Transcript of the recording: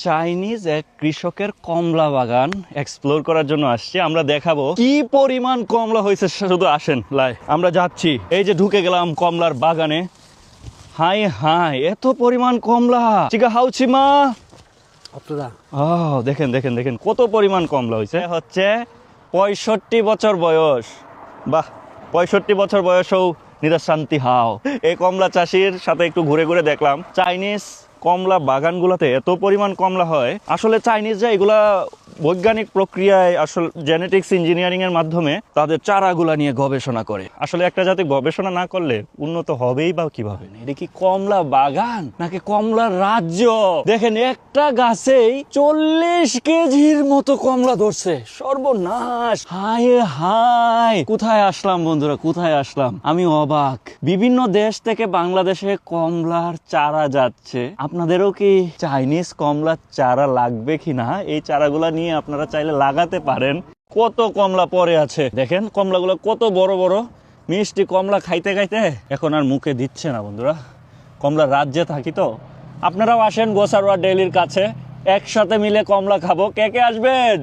Chinese এক কৃষকের কমলা বাগান এক্সপ্লোর করার জন্য আসছি। আমরা দেখাবো কি পরিমাণ কমলা হয়েছে। শুধু আসেন লাই, আমরা যাচ্ছি। এই যে ঢুকে গেলাম কমলার বাগানে। হাই হাই, এত পরিমাণ কমলা। চিকা হাউচিমা। দেখেন দেখেন দেখেন কত পরিমাণ কমলা হয়েছে। হচ্ছে 65 বছর বয়স। বাহ, 65 বছর বয়সও নিরাশান্তি হাও। এই কমলা চাষির সাথে একটু ঘুরে ঘুরে দেখলাম চাইনিজ কমলা বাগানগুলোতে এত পরিমাণ কমলা হয়। আসলে চাইনিজরা এগুলা বৈজ্ঞানিক প্রক্রিয়ায়, আসলে জেনেটিক্স ইঞ্জিনিয়ারিং এর মাধ্যমে তাদের চারাগুলা নিয়ে গবেষণা করে। আসলে একটা জাতি গবেষণা না করলে উন্নত হবেই বা কিভাবে? এটা কি কমলা বাগান নাকি কমলার রাজ্য? দেখেন একটা গাছেই 40 কেজির মতো কমলা ধরছে। সর্বনাশ! হায় হায়, কোথায় আসলাম বন্ধুরা, কোথায় আসলাম? আমি অবাক। বিভিন্ন দেশ থেকে বাংলাদেশে কমলার চারা যাচ্ছে। আপনাদেরও কি চাইনিজ কমলার চারা লাগবে কিনা? এই চারাগুলা নিয়ে আপনারা চাইলে লাগাতে পারেন। কত কমলা পড়ে আছে দেখেন, কমলাগুলো কত বড় বড়। মিষ্টি কমলা খাইতে খাইতে এখন আর মুখে দিচ্ছে না বন্ধুরা। কমলার রাজ্যে থাকি তো। আপনারাও আসেন গোসারোয়া ডেইলির কাছে, একসাথে মিলে কমলা খাবো। কে কে আসবেন?